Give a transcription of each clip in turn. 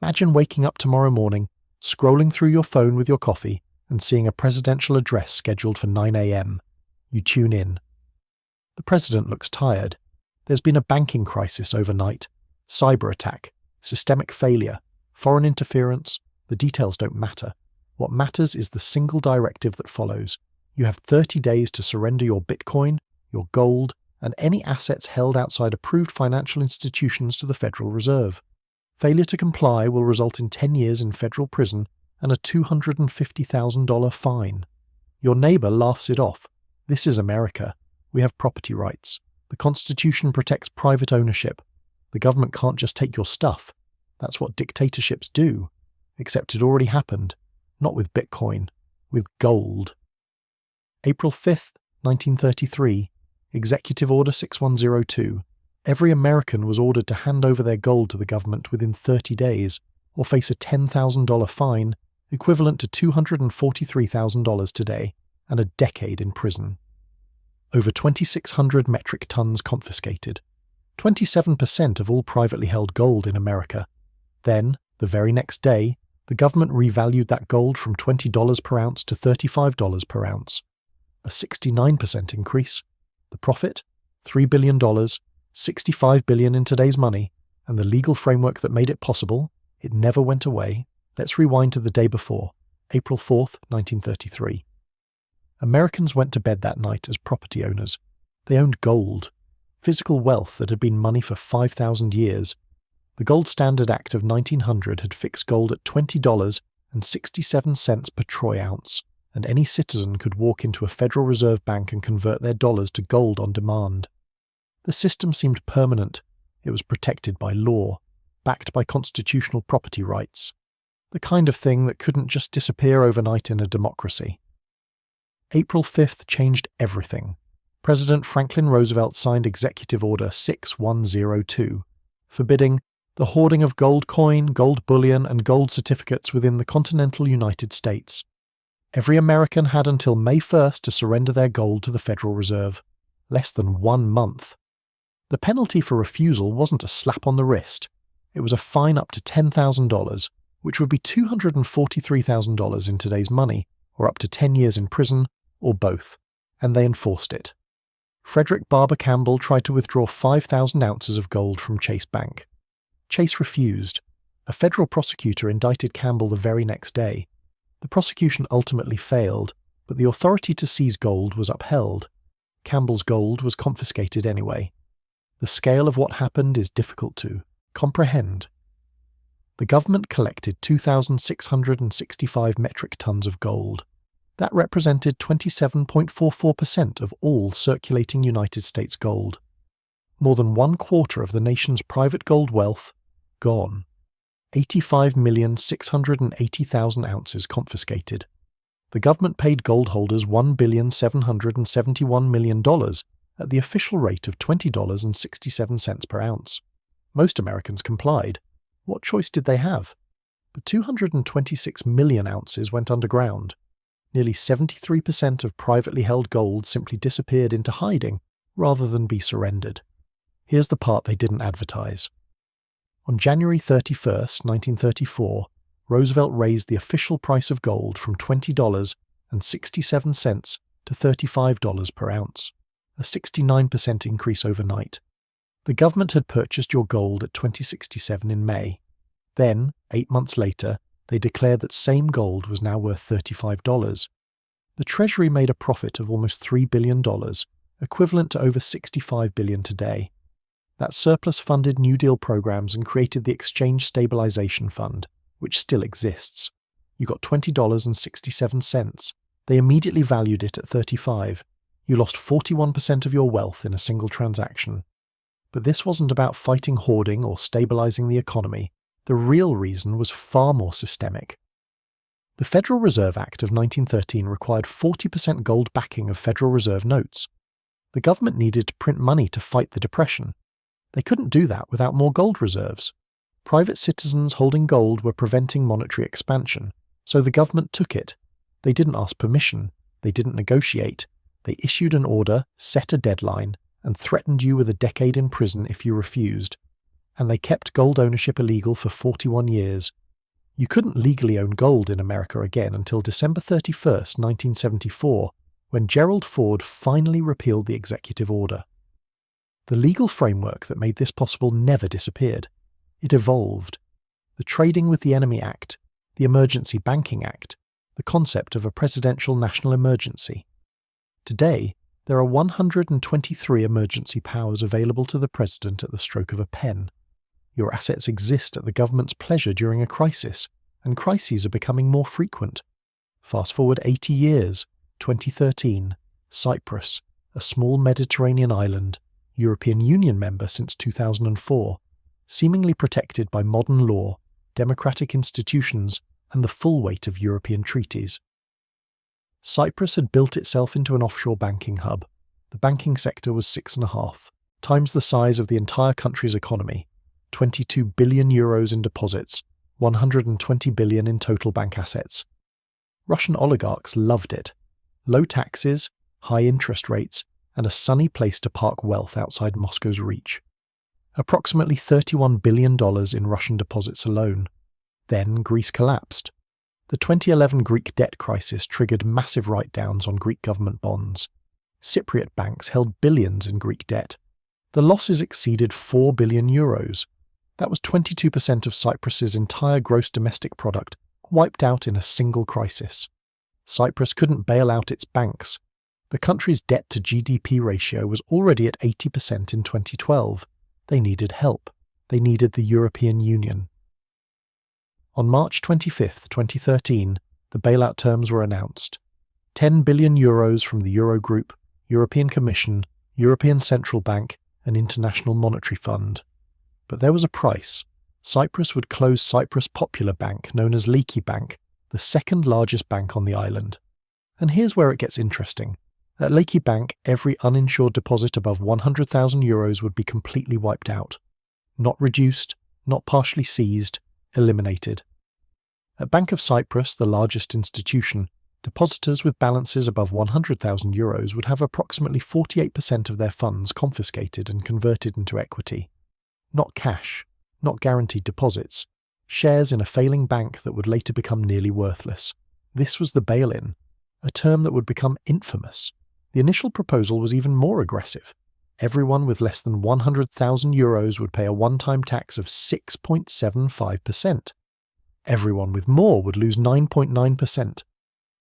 Imagine waking up tomorrow morning, scrolling through your phone with your coffee, and seeing a presidential address scheduled for 9 a.m. You tune in. The president looks tired. There's been a banking crisis overnight, cyber attack, systemic failure, foreign interference. The details don't matter. What matters is the single directive that follows. You have 30 days to surrender your Bitcoin, your gold, and any assets held outside approved financial institutions to the Federal Reserve. Failure to comply will result in 10 years in federal prison and a $250,000 fine. Your neighbor laughs it off. This is America. We have property rights. The Constitution protects private ownership. The government can't just take your stuff. That's what dictatorships do. Except it already happened. Not with Bitcoin. With gold. April 5th, 1933. Executive Order 6102. Every American was ordered to hand over their gold to the government within 30 days, or face a $10,000 fine, equivalent to $243,000 today, and a decade in prison. Over 2,600 metric tons confiscated. 27% of all privately held gold in America. Then, the very next day, the government revalued that gold from $20 per ounce to $35 per ounce. A 69% increase. The profit? $3 billion, $65 billion in today's money, and the legal framework that made it possible, it never went away. Let's rewind to the day before, April 4th, 1933. Americans went to bed that night as property owners. They owned gold, physical wealth that had been money for 5,000 years. The Gold Standard Act of 1900 had fixed gold at $20.67 per troy ounce, and any citizen could walk into a Federal Reserve Bank and convert their dollars to gold on demand. The system seemed permanent. It was protected by law, backed by constitutional property rights. The kind of thing that couldn't just disappear overnight in a democracy. April 5th changed everything. President Franklin Roosevelt signed Executive Order 6102, forbidding the hoarding of gold coin, gold bullion, and gold certificates within the continental United States. Every American had until May 1st to surrender their gold to the Federal Reserve. Less than 1 month. The penalty for refusal wasn't a slap on the wrist. It was a fine up to $10,000, which would be $243,000 in today's money, or up to 10 years in prison, or both, and they enforced it. Frederick Barber Campbell tried to withdraw 5,000 ounces of gold from Chase Bank. Chase refused. A federal prosecutor indicted Campbell the very next day. The prosecution ultimately failed, but the authority to seize gold was upheld. Campbell's gold was confiscated anyway. The scale of what happened is difficult to comprehend. The government collected 2,665 metric tons of gold. That represented 27.44% of all circulating United States gold. More than 1/4 of the nation's private gold wealth gone. 85,680,000 ounces confiscated. The government paid gold holders $1,771 million at the official rate of $20.67 per ounce. Most Americans complied. What choice did they have? But 226 million ounces went underground. Nearly 73% of privately held gold simply disappeared into hiding rather than be surrendered. Here's the part they didn't advertise. On January 31st, 1934, Roosevelt raised the official price of gold from $20.67 to $35 per ounce, a 69% increase overnight. The government had purchased your gold at $20.67 in May. Then, 8 months later, they declared that same gold was now worth $35. The Treasury made a profit of almost $3 billion, equivalent to over $65 billion today. That surplus funded New Deal programs and created the Exchange Stabilization Fund, which still exists. You got $20.67. They immediately valued it at $35. You lost 41% of your wealth in a single transaction. But this wasn't about fighting hoarding or stabilizing the economy. The real reason was far more systemic. The Federal Reserve Act of 1913 required 40% gold backing of Federal Reserve notes. The government needed to print money to fight the Depression. They couldn't do that without more gold reserves. Private citizens holding gold were preventing monetary expansion, so the government took it. They didn't ask permission. They didn't negotiate. They issued an order, set a deadline, and threatened you with a decade in prison if you refused. and they kept gold ownership illegal for 41 years. You couldn't legally own gold in America again until December 31st, 1974, when Gerald Ford finally repealed the executive order. The legal framework that made this possible never disappeared. It evolved. The Trading with the Enemy Act, the Emergency Banking Act, the concept of a presidential national emergency. Today, there are 123 emergency powers available to the president at the stroke of a pen. Your assets exist at the government's pleasure during a crisis, and crises are becoming more frequent. Fast forward 80 years, 2013, Cyprus, a small Mediterranean island, European Union member since 2004, seemingly protected by modern law, democratic institutions, and the full weight of European treaties. Cyprus had built itself into an offshore banking hub. The banking sector was 6.5 times the size of the entire country's economy, 22 billion euros in deposits, 120 billion in total bank assets. Russian oligarchs loved it. Low taxes, high interest rates, and a sunny place to park wealth outside Moscow's reach. Approximately $31 billion in Russian deposits alone. Then Greece collapsed. The 2011 Greek debt crisis triggered massive write-downs on Greek government bonds. Cypriot banks held billions in Greek debt. The losses exceeded 4 billion euros. That was 22% of Cyprus's entire gross domestic product, wiped out in a single crisis. Cyprus couldn't bail out its banks. The country's debt-to-GDP ratio was already at 80% in 2012. They needed help. They needed the European Union. On March 25, 2013, the bailout terms were announced. 10 billion euros from the Eurogroup, European Commission, European Central Bank, and International Monetary Fund. But there was a price. Cyprus would close Cyprus Popular Bank, known as Leaky Bank, the second largest bank on the island. And here's where it gets interesting. At Leaky Bank, every uninsured deposit above 100,000 euros would be completely wiped out. Not reduced, not partially seized, eliminated. At Bank of Cyprus, the largest institution, depositors with balances above 100,000 euros would have approximately 48% of their funds confiscated and converted into equity. Not cash, not guaranteed deposits, shares in a failing bank that would later become nearly worthless. This was the bail-in, a term that would become infamous. The initial proposal was even more aggressive. Everyone with less than 100,000 euros would pay a one-time tax of 6.75%. Everyone with more would lose 9.9%.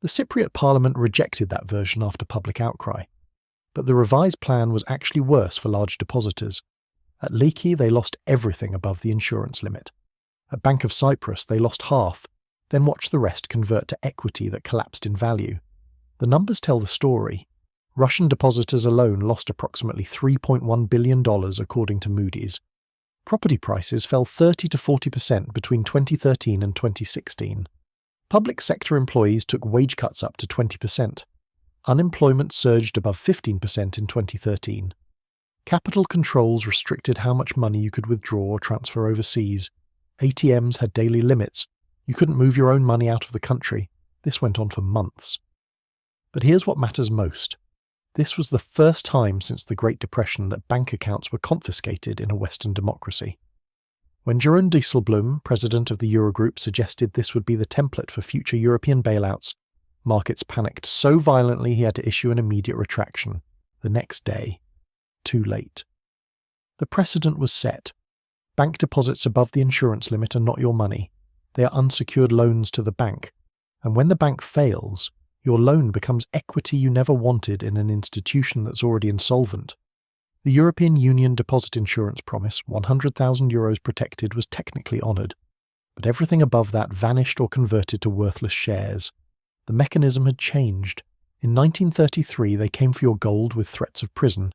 The Cypriot parliament rejected that version after public outcry. But the revised plan was actually worse for large depositors. At Leaky, they lost everything above the insurance limit. At Bank of Cyprus, they lost half, then watched the rest convert to equity that collapsed in value. The numbers tell the story. Russian depositors alone lost approximately $3.1 billion according to Moody's. Property prices fell 30 to 40% between 2013 and 2016. Public sector employees took wage cuts up to 20%. Unemployment surged above 15% in 2013. Capital controls restricted how much money you could withdraw or transfer overseas. ATMs had daily limits. You couldn't move your own money out of the country. This went on for months. But here's what matters most. This was the first time since the Great Depression that bank accounts were confiscated in a Western democracy. When Jeroen Dijsselbloem, president of the Eurogroup, suggested this would be the template for future European bailouts, markets panicked so violently he had to issue an immediate retraction. The next day. Too late. The precedent was set. Bank deposits above the insurance limit are not your money. They are unsecured loans to the bank. And when the bank fails, your loan becomes equity you never wanted in an institution that's already insolvent. The European Union deposit insurance promise, 100,000 euros protected, was technically honoured. But everything above that vanished or converted to worthless shares. The mechanism had changed. In 1933, they came for your gold with threats of prison.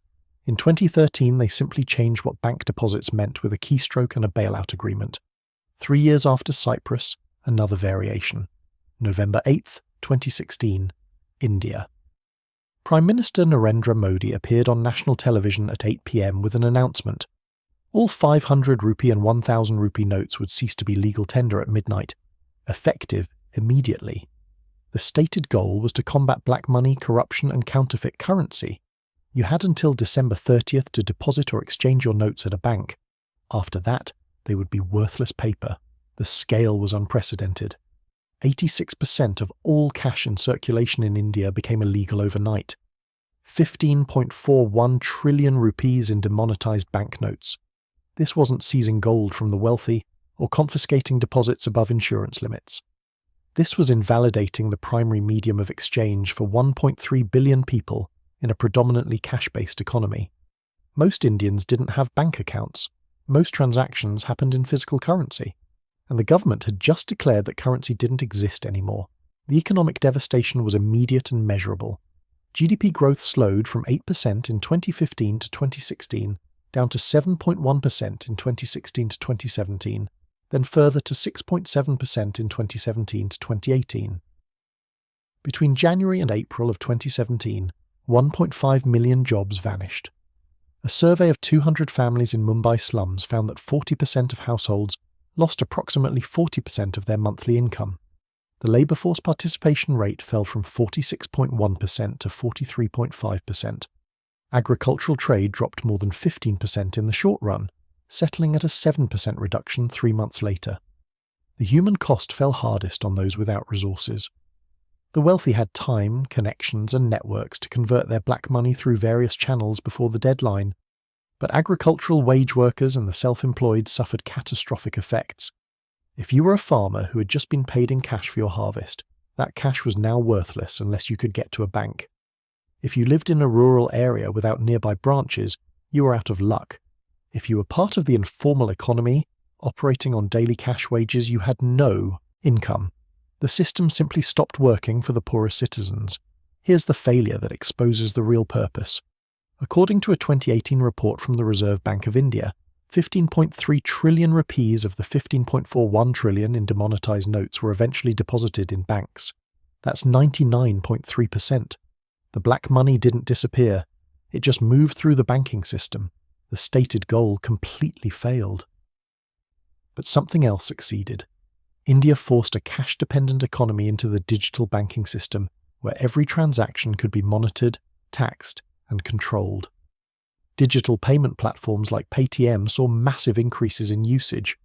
In 2013, they simply changed what bank deposits meant with a keystroke and a bailout agreement. 3 years after Cyprus, another variation. November 8th, 2016, India. Prime Minister Narendra Modi appeared on national television at 8 p.m. with an announcement. All 500 rupee and 1,000 rupee notes would cease to be legal tender at midnight, effective immediately. The stated goal was to combat black money, corruption, and counterfeit currency. You had until December 30th to deposit or exchange your notes at a bank. After that, they would be worthless paper. The scale was unprecedented. 86% of all cash in circulation in India became illegal overnight. 15.41 trillion rupees in demonetized banknotes. This wasn't seizing gold from the wealthy or confiscating deposits above insurance limits. This was invalidating the primary medium of exchange for 1.3 billion people in a predominantly cash-based economy. Most Indians didn't have bank accounts. Most transactions happened in physical currency. And the government had just declared that currency didn't exist anymore. The economic devastation was immediate and measurable. GDP growth slowed from 8% in 2015 to 2016, down to 7.1% in 2016 to 2017, then further to 6.7% in 2017 to 2018. Between January and April of 2017, 1.5 million jobs vanished. A survey of 200 families in Mumbai slums found that 40% of households lost approximately 40% of their monthly income. The labour force participation rate fell from 46.1% to 43.5%. Agricultural trade dropped more than 15% in the short run, settling at a 7% reduction 3 months later. The human cost fell hardest on those without resources. The wealthy had time, connections, and networks to convert their black money through various channels before the deadline, but agricultural wage workers and the self-employed suffered catastrophic effects. If you were a farmer who had just been paid in cash for your harvest, that cash was now worthless unless you could get to a bank. If you lived in a rural area without nearby branches, you were out of luck. If you were part of the informal economy, operating on daily cash wages, you had no income. The system simply stopped working for the poorest citizens. Here's the failure that exposes the real purpose. According to a 2018 report from the Reserve Bank of India, 15.3 trillion rupees of the 15.41 trillion in demonetized notes were eventually deposited in banks. That's 99.3%. The black money didn't disappear. It just moved through the banking system. The stated goal completely failed. But something else succeeded. India forced a cash-dependent economy into the digital banking system, where every transaction could be monitored, taxed, and controlled. Digital payment platforms like Paytm saw massive increases in usage.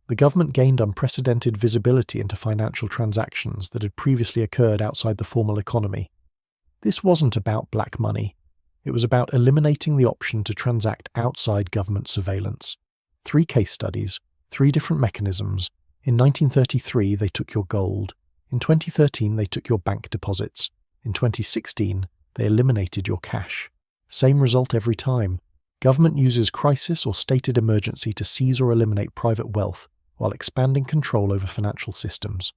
The government gained unprecedented visibility into financial transactions that had previously occurred outside the formal economy. This wasn't about black money. It was about eliminating the option to transact outside government surveillance. 3 case studies, 3 different mechanisms. In 1933, they took your gold. In 2013, they took your bank deposits. In 2016, they eliminated your cash. Same result every time. Government uses crisis or stated emergency to seize or eliminate private wealth while expanding control over financial systems.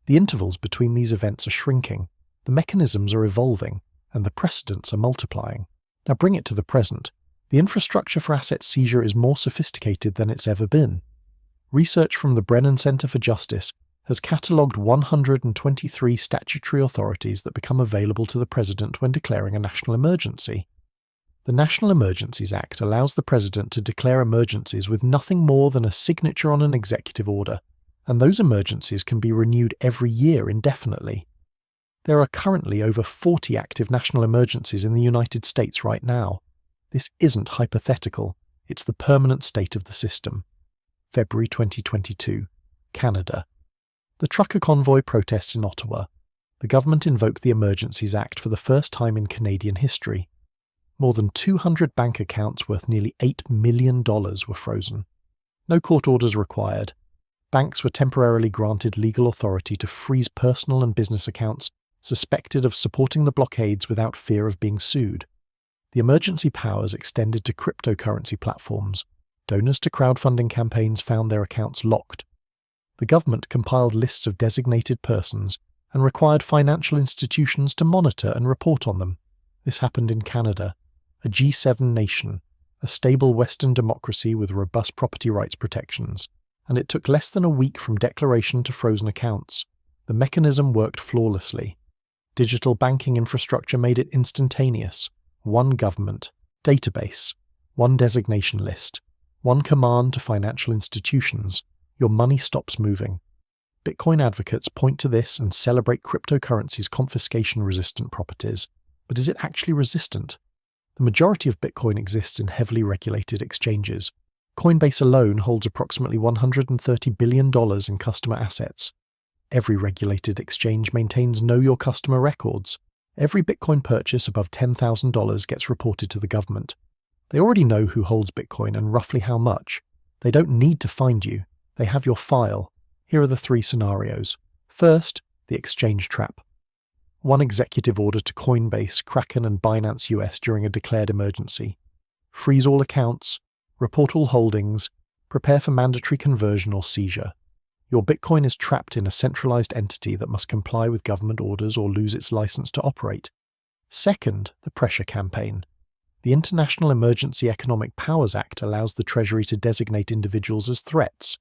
The intervals between these events are shrinking, the mechanisms are evolving, and the precedents are multiplying. Now bring it to the present. The infrastructure for asset seizure is more sophisticated than it's ever been. Research from the Brennan Center for Justice has catalogued 123 statutory authorities that become available to the President when declaring a national emergency. The National Emergencies Act allows the President to declare emergencies with nothing more than a signature on an executive order, and those emergencies can be renewed every year indefinitely. There are currently over 40 active national emergencies in the United States right now. This isn't hypothetical, it's the permanent state of the system. February 2022, Canada. The trucker convoy protests in Ottawa. The government invoked the Emergencies Act for the first time in Canadian history. More than 200 bank accounts worth nearly $8 million were frozen. No court orders required. Banks were temporarily granted legal authority to freeze personal and business accounts suspected of supporting the blockades without fear of being sued. The emergency powers extended to cryptocurrency platforms. Donors to crowdfunding campaigns found their accounts locked. The government compiled lists of designated persons and required financial institutions to monitor and report on them. This happened in Canada, a G7 nation, a stable Western democracy with robust property rights protections, and it took less than a week from declaration to frozen accounts. The mechanism worked flawlessly. Digital banking infrastructure made it instantaneous. One government, database, one designation list, one command to financial institutions. Your money stops moving. Bitcoin advocates point to this and celebrate cryptocurrency's confiscation-resistant properties. But is it actually resistant? The majority of Bitcoin exists in heavily regulated exchanges. Coinbase alone holds approximately $130 billion in customer assets. Every regulated exchange maintains Know Your Customer records. Every Bitcoin purchase above $10,000 gets reported to the government. They already know who holds Bitcoin and roughly how much. They don't need to find you. They have your file. Here are the 3 scenarios. First, the exchange trap. One executive order to Coinbase, Kraken, and Binance US during a declared emergency. Freeze all accounts, report all holdings, prepare for mandatory conversion or seizure. Your Bitcoin is trapped in a centralized entity that must comply with government orders or lose its license to operate. Second, the pressure campaign. The International Emergency Economic Powers Act allows the Treasury to designate individuals as threats.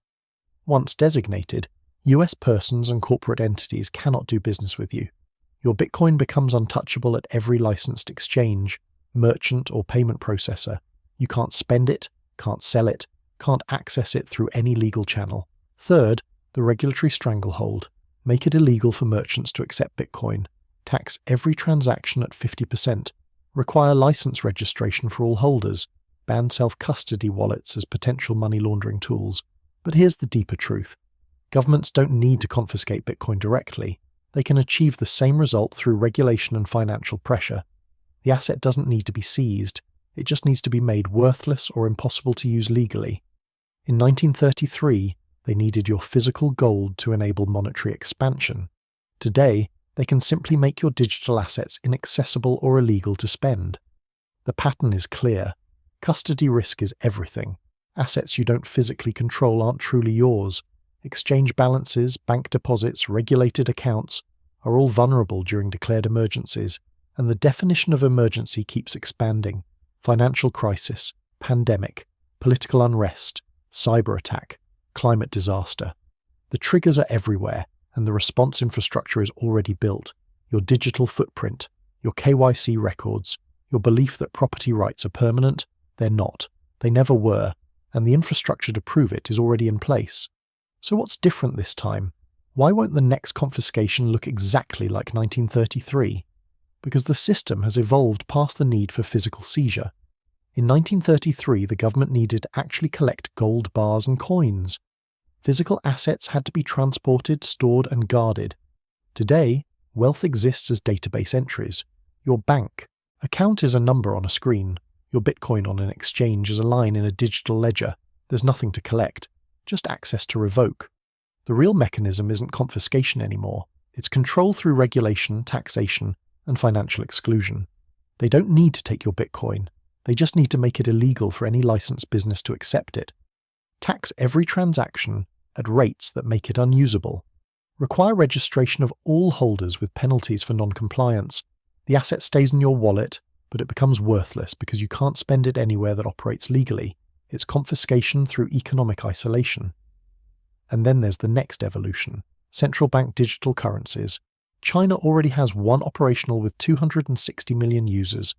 Once designated, US persons and corporate entities cannot do business with you. Your Bitcoin becomes untouchable at every licensed exchange, merchant, or payment processor. You can't spend it, can't sell it, can't access it through any legal channel. Third, the regulatory stranglehold. Make it illegal for merchants to accept Bitcoin. Tax every transaction at 50%. Require license registration for all holders. Ban self-custody wallets as potential money laundering tools. But here's the deeper truth. Governments don't need to confiscate Bitcoin directly. They can achieve the same result through regulation and financial pressure. The asset doesn't need to be seized. It just needs to be made worthless or impossible to use legally. In 1933, they needed your physical gold to enable monetary expansion. Today, they can simply make your digital assets inaccessible or illegal to spend. The pattern is clear. Custody risk is everything. Assets you don't physically control aren't truly yours. Exchange balances, bank deposits, regulated accounts are all vulnerable during declared emergencies, and the definition of emergency keeps expanding. Financial crisis, pandemic, political unrest, cyber attack, climate disaster. The triggers are everywhere, and the response infrastructure is already built. Your digital footprint, your KYC records, your belief that property rights are permanent, they're not. They never were, and the infrastructure to prove it is already in place. So what's different this time? Why won't the next confiscation look exactly like 1933? Because the system has evolved past the need for physical seizure. In 1933, the government needed to actually collect gold bars and coins. Physical assets had to be transported, stored, and guarded. Today, wealth exists as database entries. Your bank account is a number on a screen. Your Bitcoin on an exchange is a line in a digital ledger. There's nothing to collect, just access to revoke. The real mechanism isn't confiscation anymore. It's control through regulation, taxation, and financial exclusion. They don't need to take your Bitcoin. They just need to make it illegal for any licensed business to accept it. Tax every transaction at rates that make it unusable. Require registration of all holders with penalties for non-compliance. The asset stays in your wallet, but it becomes worthless because you can't spend it anywhere that operates legally. It's confiscation through economic isolation. And then there's the next evolution, central bank digital currencies. China already has one operational with 260 million users.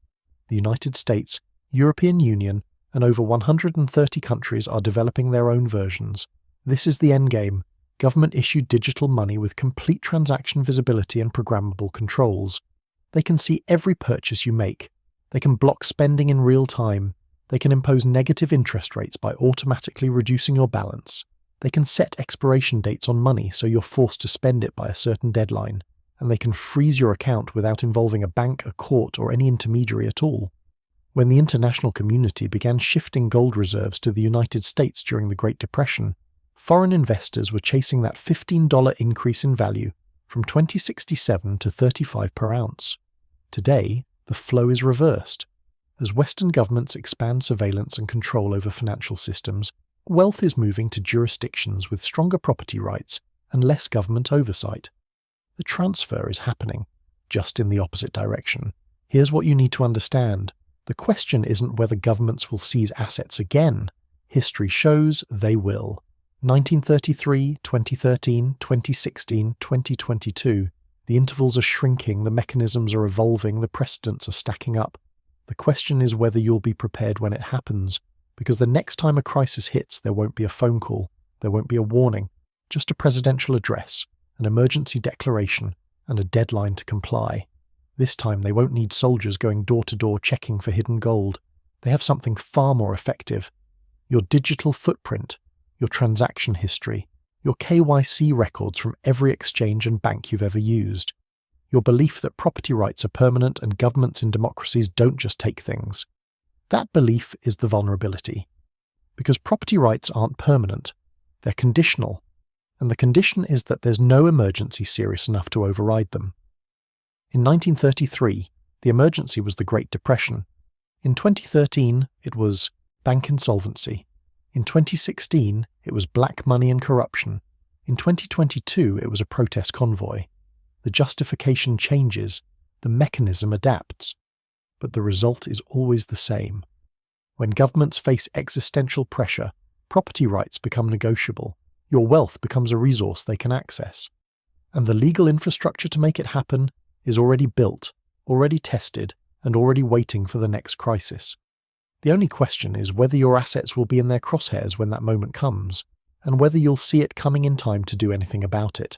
The United States, European Union, and over 130 countries are developing their own versions. This is the endgame: government-issued digital money with complete transaction visibility and programmable controls. They can see every purchase you make. They can block spending in real time. They can impose negative interest rates by automatically reducing your balance. They can set expiration dates on money so you're forced to spend it by a certain deadline. And they can freeze your account without involving a bank, a court, or any intermediary at all. When the international community began shifting gold reserves to the United States during the Great Depression, foreign investors were chasing that $15 increase in value from $20.67 to $35 per ounce. Today, the flow is reversed. As Western governments expand surveillance and control over financial systems, wealth is moving to jurisdictions with stronger property rights and less government oversight. The transfer is happening, just in the opposite direction. Here's what you need to understand. The question isn't whether governments will seize assets again. History shows they will. 1933, 2013, 2016, 2022. The intervals are shrinking, the mechanisms are evolving, the precedents are stacking up. The question is whether you'll be prepared when it happens, because the next time a crisis hits, there won't be a phone call, there won't be a warning, just a presidential address, an emergency declaration, and a deadline to comply. This time they won't need soldiers going door to door checking for hidden gold. They have something far more effective. Your digital footprint, your transaction history, your KYC records from every exchange and bank you've ever used, your belief that property rights are permanent and governments in democracies don't just take things. That belief is the vulnerability. Because property rights aren't permanent, they're conditional, and the condition is that there's no emergency serious enough to override them. In 1933, the emergency was the Great Depression. In 2013, it was bank insolvency. In 2016, it was black money and corruption. In 2022, it was a protest convoy. The justification changes, the mechanism adapts, but the result is always the same. When governments face existential pressure, property rights become negotiable. Your wealth becomes a resource they can access. And the legal infrastructure to make it happen is already built, already tested, and already waiting for the next crisis. The only question is whether your assets will be in their crosshairs when that moment comes, and whether you'll see it coming in time to do anything about it.